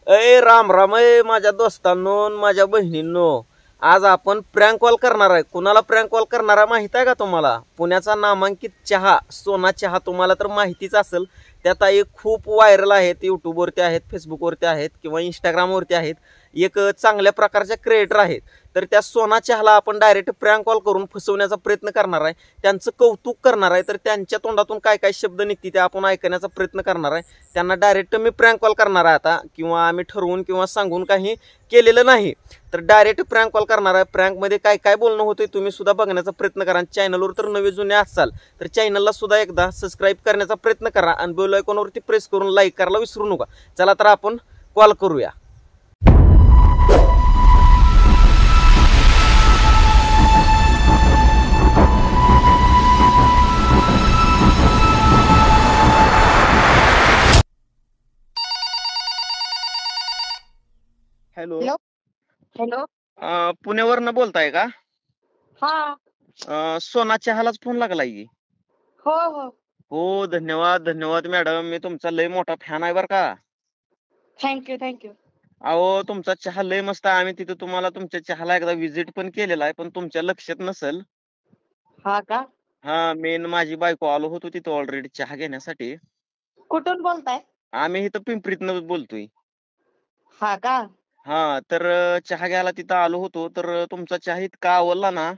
अय राम राम माझ्या दोस्तांनो माझ्या बहिणींनो. आज आपण प्रँक कॉल करणार आहे. कुणाला प्रँक कॉल करणार आहे माहित आहे का तुम्हाला? पुण्याचा नामांकित चहा सोना चहा तुम्हाला तर माहितीच असेल. त्या ताई खूप व्हायरल आहेत, यूट्यूबवरती आहेत, फेसबुकवरती आहेत किंवा इंस्टाग्रामवरती आहेत. एक चांगल्या प्रकारच्या क्रिएटर आहेत. तर त्या सोना चहाला आपण डायरेक्ट प्रँक कॉल करून फसवण्याचा प्रयत्न करणार आहे, त्यांचं कौतुक करणार आहे. तर त्यांच्या तोंडातून काय काय शब्द निघतील ते आपण ऐकण्याचा प्रयत्न करणार आहे. त्यांना डायरेक्ट मी प्रँक कॉल करणार आहे आता, किंवा आम्ही ठरवून किंवा सांगून काही केलेलं नाही. तर डायरेक्ट प्रँक कॉल करणार आहे. प्रँकमध्ये काय काय बोलणं होतं तुम्ही सुद्धा बघण्याचा प्रयत्न करा. चॅनलवर तर नवे जुने असाल तर चॅनलला सुद्धा एकदा सबस्क्राईब करण्याचा प्रयत्न करा आणि बेल आयकॉनवरती प्रेस करून लाईक करायला विसरू नका. चला तर आपण कॉल करूया. हॅलो. हॅलो. हॅलो. पुण्यावरनं बोलताय का? हा. सोना चहालाच फोन लागलाय की? हो हो. हो, धन्यवाद धन्यवाद मॅडम, मी तुमचा लय मोठा फॅन आहे बरं का. Thank you thank you. अहो, तुमचा चहा लय मस्त आहे. आम्ही तिथं तुम्हाला तुमच्या चहाला एकदा व्हिजिट पण केलेला आहे, पण तुमच्या लक्षात नसेल. हा का? हा, मी आणि माझी बायको आलो होतो तिथं ऑलरेडी चहा घेण्यासाठी. कुठून बोलताय? आम्ही इथं पिंपरीतनं बोलतोय. हा का? हा, तर चहा घ्यायला तिथं आलो होतो, तर तुमचा चहा इतका आवडला ना.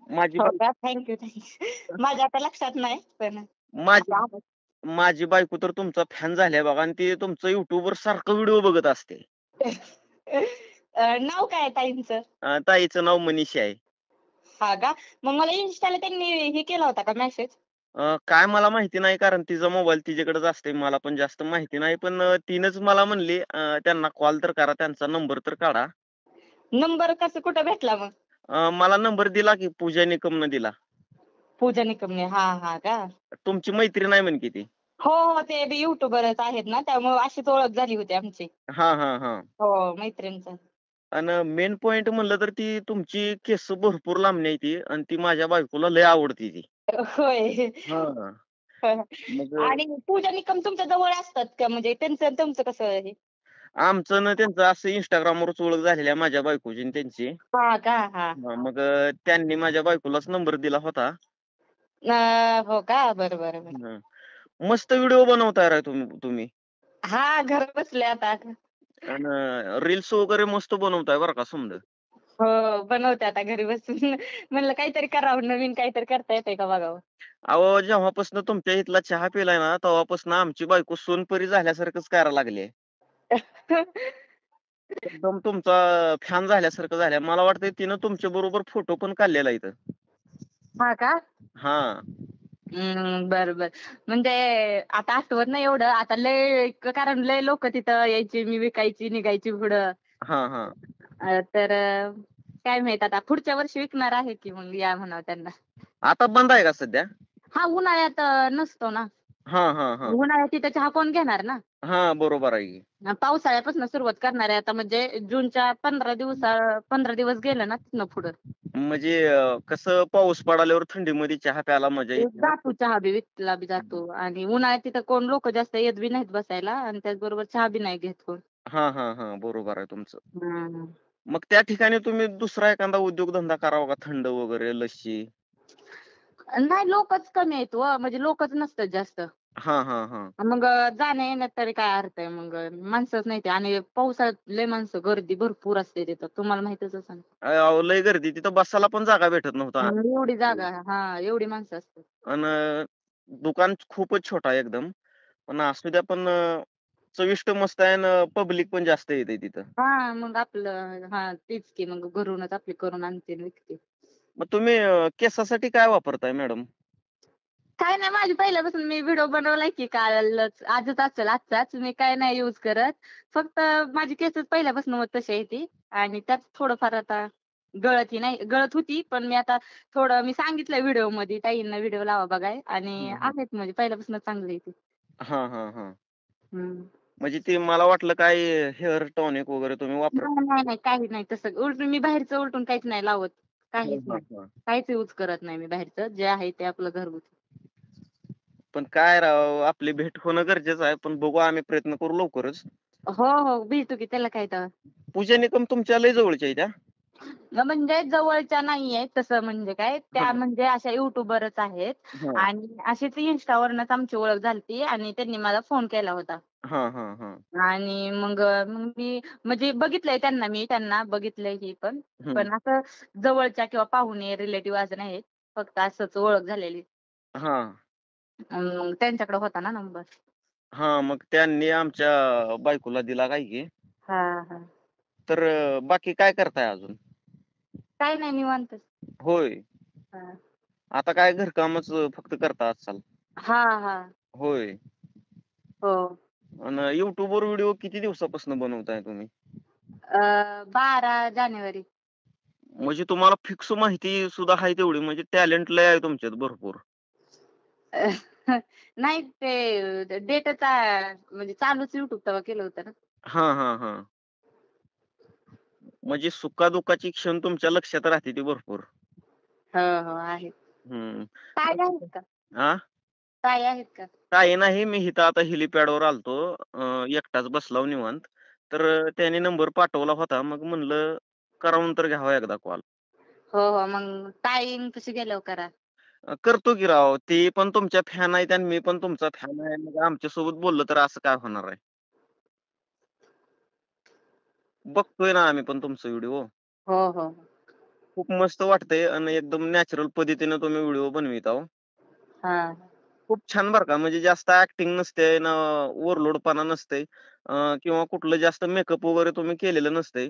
माझी हो बायको का? Thank you thank you. माझ्या आता लक्षात नाही पण माझी आता आलं. माझी बायको तर तुमचा फॅन झाली बघा, आणि ती तुमचं युट्यूबवर सारखं व्हिडिओ बघत असते. नाव काय आहे ताईंचं? ताईचं नाव मनीषा आहे. हा का? मग मला इन्स्टाला त्यांनी हे केला होता का मेसेज? काय मला माहिती नाही, कारण तिचा मोबाईल तिच्याकडेच असते. मला पण जास्त माहिती नाही, पण तिनंच मला म्हणली त्यांना कॉल तर करा, त्यांचा नंबर तर काढा. नंबर कसं कुठं भेटला मग? मला नंबर दिला की पूजा निकमनं दिला. पूजा निकमने. हा हा का? तुमची मैत्रीण आहे म्हण की ती. हो हो, ते बी युट्यूबरच आहेत ना, त्यामुळे अशीच ओळख झाली होती आमची. हा हा हा. हो, मैत्रिणीचं. आणि मेन पॉइंट म्हणलं तर ती तुमची केस भरपूर लांबणी आहे ती, आणि ती माझ्या बायकोला लय आवडती ती. होय. हा. मग आणि पूजा निकम तुमच्या जवळ असतात का? म्हणजे त्यांचं आणि तुमचं कसं आहे? आमचं ना त्यांचं असं इंस्टाग्रामवरच ओळख झालेली आहे, माझ्या बायकोची आणि त्यांची. हा का? हा. मग त्यांनी माझ्या बायकोलाच नंबर दिला होता. हो का? बरं बरं बरं. हं. मस्त व्हिडिओ बनवताय राव तुम्ही. हा, घर बसले आता. आणि रील्स वगैरे मस्त बनवताय बरं का समद. हो, बनवते आता घरी बसून. म्हणलं काहीतरी करावं, नवीन काहीतरी करता येतंय का बघावं. अहो, जेव्हापासून तुमच्या इथला चहा पिलाय ना, तेव्हापासून आमची बायको सोनपरी झाल्यासारखंच करायला लागली. एकदम तुमचा फॅन झाल्यासारखं झाल्या. मला वाटतंय तिनं तुमच्या बरोबर फोटो पण काढलेला इथं. हा का? हां. बरं बरं. म्हणजे आता आठवत नाही एवढं. आता लय कारण लय लोक तिथं यायची, मी विकायची, निघायची पुढं. हां, हां. तर काय माहित आता पुढच्या वर्षी विकणार आहे की मग या म्हणावं त्यांना. आता बंद आहे का सध्या? हा, उन्हाळ्यात नसतो ना. हां, हां, हां. उन्हाळ्यात तिथं चहा कोण घेणार ना. हां, बरोबर आहे की. पावसाळ्यापासून सुरुवात करणार आहे आता, म्हणजे जूनच्या 15 दिवस गेले ना तिथनं पुढं. म्हणजे कसं पाऊस पडाल्यावर थंडीमध्ये चहा प्यायला मजा येते ना. जातो चहा बी विकला बी जातो, आणि उन्हाळ्यात तिथं कोण लोक जास्त येत बी नाहीत बसायला, आणि त्याचबरोबर चहा बी नाही घेत कोण. हां, हां, हां. बरोबर आहे तुमचं. हम्म. मग त्या ठिकाणी तुम्ही दुसरा एखादा उद्योगधंदा करावा का? थंड वगैरे लस्सी? नाही, लोकच कमी आहेत व, म्हणजे लोकच नसतात जास्त. हां, हां, हां. मग जाण्या येण्यात तरी काय अर्थ आहे? मग माणसंच नाही ते, आणि पावसाळ्यात लय माणसं, गर्दी भरपूर असते तिथं, तुम्हाला माहितच असेल. अहो, लय गर्दी तिथं, बसायला पण जागा भेटत नव्हता. एवढी जागा, हा, एवढी माणसं असतात. अन दुकान खूपच छोटा आहे एकदम. पण असू द्या, पण चविष्ट मस्त आहे आणि पब्लिक पण जास्त येते तिथं. हा, मग आपलं, हा तेच की, मग घरूनच आपली करून आणते आणि विकते. मग तुम्ही केसासाठी काय वापरताय मॅडम? काय नाही, माझी पहिल्यापासून मी व्हिडिओ बनवलाय की कालच, आजच असेल आजचाच. मी काय नाही युज करत. फक्त माझी केसच पहिल्यापासून मग तशी आहे ती, आणि त्यात थोडंफार आता गळत ही नाही, गळत होती, पण मी आता थोडं, मी सांगितलंय व्हिडिओ मध्ये, ताईंना व्हिडिओ लावा बघाय, आणि हं, हं. आहेत म्हणजे पहिल्यापासून चांगली आहे ती. हां, हां, हां. हम्म. म्हणजे ते मला वाटलं काय हेअर टॉनिक वगैरे तुम्ही वापरता. नाही नाही नाही, काही नाही तसं. उलटून मी बाहेरचं उलटून काहीच नाही लावत. हां, काहीच हां, नाही. हां. काहीच यूज करत नाही मी बाहेरचं. जे आहे ते आपलं घरगुती. पण काय राव, आपली भेट होणं गरजेचं आहे. पण बघू, आम्ही प्रयत्न करू लवकरच. हो हो भेटू की त्याला काय तर. पूजा निकम तुमच्या लय जवळच्या आहे त्या. म्हणजे जवळच्या नाहीये तसं म्हणजे काय हा त्या म्हणजे अशा युट्यूबरच आहेत हा आणि अशीच इन्स्टावरनच आमची ओळख झालती आणि त्यांनी मला फोन केला होता. हा हा हा आणि मग मी म्हणजे बघितलंय त्यांना मी त्यांना बघितलंय ही पण. हम्म. पण असं जवळच्या किंवा पाहुणे रिलेटिव्ह असं नाहीत. फक्त असंच ओळख झालेली. हा मग त्यांच्याकडे होता ना नंबर. हा मग त्यांनी आमच्या बायकोला दिला काय की. हां, हां. तर बाकी काय करताय अजून? काही नाही निवांतच. होय. हां. आता काय घरकामच फक्त करता असाल. हां, हां. होय. हो. आणि YouTube वर व्हिडिओ किती दिवसापासून बनवताय तुम्ही? 12 जानेवारी. म्हणजे तुम्हाला फिक्स माहिती सुद्धा आहे तेवढी म्हणजे टॅलेंट लय आहे तुमच्यात भरपूर. नाही ते डेटाचा म्हणजे चालूच YouTube तेव्हा केलं होतं ना. हां, हां, हां. म्हणजे सुख-दुःखाची क्षण तुमच्या लक्षात राहते ती भरपूर. हो, हो. आहे. हं. ताई बाकी आहेत काय? का? हां? ताई आहेत का? काही नाही मी इथं आता हेलिपॅडवर आलतो. एकटाच बसलाव निवांत. तर त्याने नंबर पाठवला होता. मग म्हणलं करावून तर घ्यावा एकदा कॉल. हो, हो. मग टाईम तशी गेल्यावर करा. करतो की राव. ते पण तुमच्या फॅन आहेत आणि मी पण तुमचा फॅन आहे. मग आमच्यासोबत बोललं तर असं काय होणार आहे? बघतोय ना आम्ही पण तुमचा व्हिडिओ. हो, हो. खूप मस्त वाटतंय आणि एकदम नॅचरल पद्धतीने तुम्ही व्हिडिओ बनवित आहो. हां. खूप छान बरं का. म्हणजे जास्त ॲक्टिंग नसते ना ओव्हरलोडपणा नसते किंवा कुठलं जास्त मेकअप वगैरे तुम्ही केलेलं नसतंय.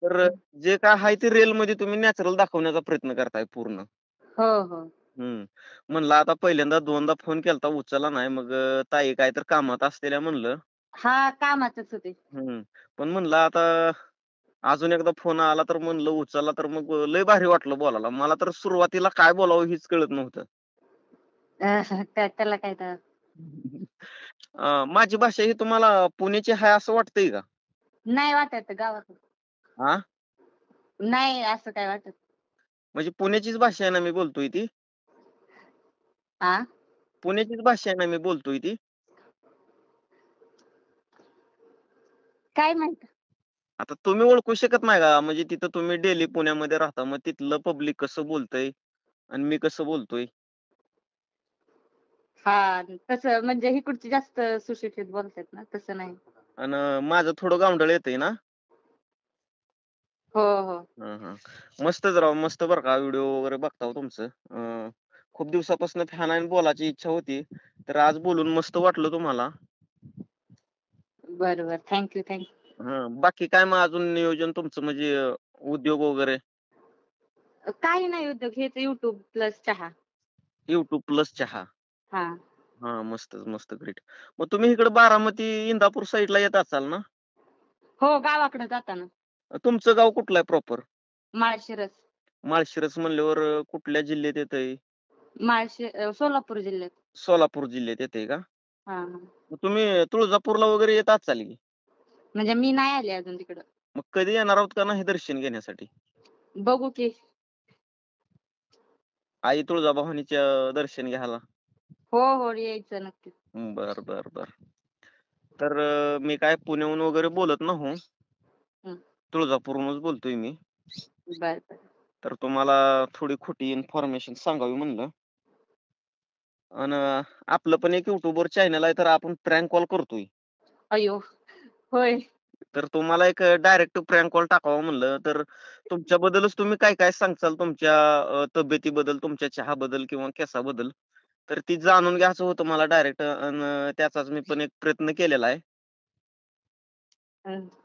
तर जे काय आहे ते रिअलमध्ये तुम्ही नॅचरल दाखवण्याचा प्रयत्न करताय पूर्ण. हो, हो. हं. म्हणलं आता पहिल्यांदा दोनदा फोन केलता उचलला नाही. मग ताई काय तर कामात असलेल्या म्हणलं. हां, कामातच होते. हं. पण म्हणलं आता अजून एकदा फोन आला तर म्हणलं उचलला तर मग लय भारी वाटलं बोलायला. मला तर सुरुवातीला काय बोलावं हेच कळत नव्हतं. त्याला काय तर. माझी भाषा ही तुम्हाला पुण्याची आहे असं वाटतंय का? नाही वाटत गावाकडं. हां? नाही असं काय वाटत. म्हणजे पुण्याचीच भाषा आहे ना मी बोलतोय ती? हां? पुण्याचीच भाषा आहे ना मी बोलतोय ती? काय माहीत? आता तुम्ही ओळखू शकत नाही का? म्हणजे तिथं तुम्ही डेली पुण्यामध्ये राहता. मग तिथलं पब्लिक कसं बोलतंय आणि मी कसं बोलतोय? हां, तसं म्हणजे इकडची जास्त सुशिक्षित बोलतात ना, तसं नाही. आणि माझं थोडं गावंढळ येतंय ना? हो, हो. हां, हां. मस्तच राव, मस्त बरं का व्हिडिओ वगैरे बघताव तुमचं. खूप दिवसापासून फॅन आहे आणि बोलायची इच्छा होती. तर आज बोलून मस्त वाटलं तुम्हाला. बरं, बरं. थँक यू, बाकी काय मग अजून नियोजन तुमचं म्हणजे उद्योग वगैरे? काही नाही उद्योग हेच YouTube प्लस चहा. YouTube प्लस चहा. हां. हां, मस्तच, मस्त ग्रेट. मग तुम्ही इकडे बारामती, इंदापूर साइडला येत असाल ना? हो, गावाकडं जाताना. तुमचं गाव कुठलं आहे प्रॉपर? माळशिरस. माळशिरस म्हणल्यावर कुठल्या जिल्ह्यात येतंय? सोलापूर जिल्ह्यात. सोलापूर जिल्ह्यात येतंय का? हां, हां. मग तुम्ही तुळजापूरला वगैरे येत असाल की? म्हणजे मी नाही आले अजून तिकडं. मग कधी येणार आहोत का नाही दर्शन घेण्यासाठी? बघू की. आई तुळजाभवानीच्या दर्शन घ्यायला? हो, हो. यायचं नक्कीच. बरं, बरं, बरं. तर मी काय पुण्याहून वगैरे बोलत नाहो. हं. तुळजापूरहूनच बोलतोय मी. बरं, बरं. तर तुम्हाला थोडी खोटी इन्फॉर्मेशन सांगावी म्हणलं. अन् आपलं पण एक YouTubeवर चॅनल आहे, तर आपण प्रँक कॉल करतोय. अय्यो! होय. तर तुम्हाला एक डायरेक्ट प्रँक कॉल टाकावा म्हणलं, तर तुमच्याबद्दलच तुम्ही काय-काय सांगचाल तुमच्या तब्येतीबद्दल, तुमच्या चहाबद्दल किंवा केसाबद्दल? तर ती जाणून घ्यायचं होतं मला डायरेक्ट त्याचाच मी पण एक प्रयत्न केलेला आहे.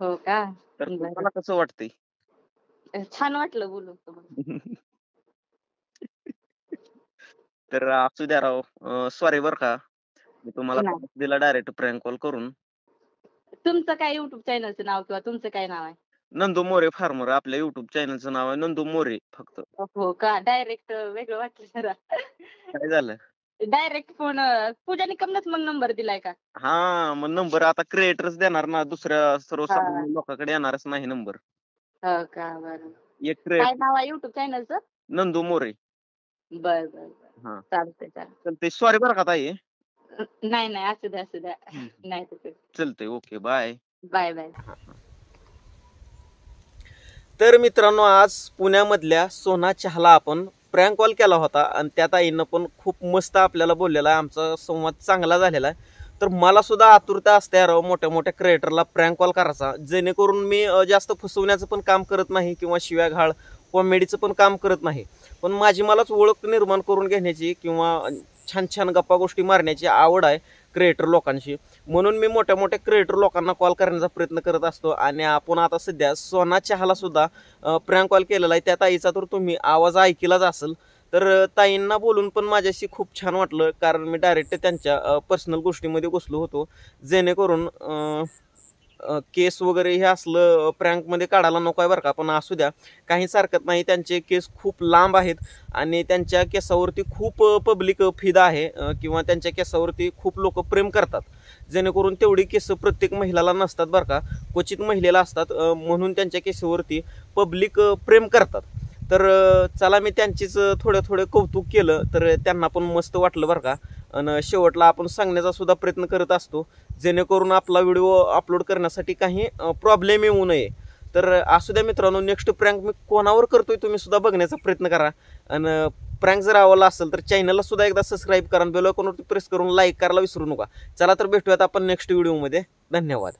हो का? तर बरं. तुम्हाला कसं वाटतंय? छान वाटलं बोलून तुम्हाला. तर असू द्या राव. सॉरी बरं का. मी तुम्हाला नाही. त्रास दिला डायरेक्ट प्रँक कॉल करून. तुमचं काय YouTube चॅनलचं नाव किंवा तुमचं काय नाव आहे? नंदू मोरे फार्मर आपल्या YouTube चॅनलचं नाव आहे नंदू मोरे फक्त. हो का? डायरेक्ट वेगळं वाटलं जरा. काय झालं? डायरेक्ट फोन पूजा निकमनेच मग नंबर दिलाय का? हां, मग नंबर आता क्रिएटरच देणार ना, दुसऱ्या हां. सर्वसामान्य लोकांकडे येणारच नाही नंबर. हो का? बरं. एक काय क्रिएटर नाव आहे YouTube चॅनलचं? नंदू मोरे. बरं, बरं, बरं. हां, चालतंय, चालतंय. चालतंय. सॉरी बरं का ताई. नाही, नाही. असू द्या, असू द्या. हं, नाही तसं. चालतंय. ओके. बाय. Bye bye. तर मित्रांनो, आज पुण्यामधल्या सोना चहाला आपण प्रँक कॉल केला होता आणि त्या ताईनं पण खूप मस्त आपल्याला बोललेला आहे. आमचा संवाद चांगला झालेला आहे. तर मला सुद्धा आतुरता असते यार मोठ्या मोठ्या क्रिएटरला प्रँक कॉल करायचा, जेणेकरून मी जास्त फसवण्याचं पण काम करत नाही किंवा शिव्याघाळ कॉमेडीचं पण काम करत नाही. पण माझी मलाच ओळख निर्माण करून घेण्याची किंवा छान छान गप्पा गोष्टी मारण्याची आवड आहे क्रिएटर लोकांशी. म्हणून मी मोठ्या मोठ्या क्रिएटर लोकांना कॉल करण्याचा प्रयत्न करत असतो. आणि आपण आता सध्या सोना चहाला सुद्धा प्रँक कॉल केलेला आहे. त्या ताईचा तर तुम्ही आवाज ऐकलाच असेल. तर ताईंना बोलून पण माझ्याशी खूप छान वाटलं, कारण मी डायरेक्ट त्यांच्या पर्सनल गोष्टीमध्ये घुसलो होतो, जेणेकरून केस वगैरे हे असलं प्रँकमध्ये काढायला नको आहे बरं का. पण असू द्या, काहीच हरकत नाही. त्यांचे केस खूप लांब आहेत आणि त्यांच्या केसावरती खूप पब्लिक फिदा आहे किंवा त्यांच्या केसावरती खूप लोक प्रेम करतात, जेणेकरून तेवढी केस प्रत्येक महिलाला नसतात बरं का, क्वचित महिलेला असतात. म्हणून त्यांच्या केसावरती पब्लिक प्रेम करतात. तर चला, मी त्यांचीच थोडं कौतुक केलं तर त्यांना पण मस्त वाटलं बरं का. आणि शेवटला आपण सांगण्याचा सुद्धा प्रयत्न करत असतो, जेणेकरून आपला व्हिडिओ अपलोड करण्यासाठी काही प्रॉब्लेम येऊ नये. तर असू द्या मित्रांनो, नेक्स्ट प्रँक मी कोणावर करतोय तुम्ही सुद्धा बघण्याचा प्रयत्न करा. आणि प्रँक जर आवडला असेल तर चॅनलला सुद्धा एकदा सबस्क्राईब करा, बेल आयकॉनवरती प्रेस करून लाईक करायला विसरू नका. चला तर भेटूयात आपण नेक्स्ट व्हिडिओमध्ये. धन्यवाद.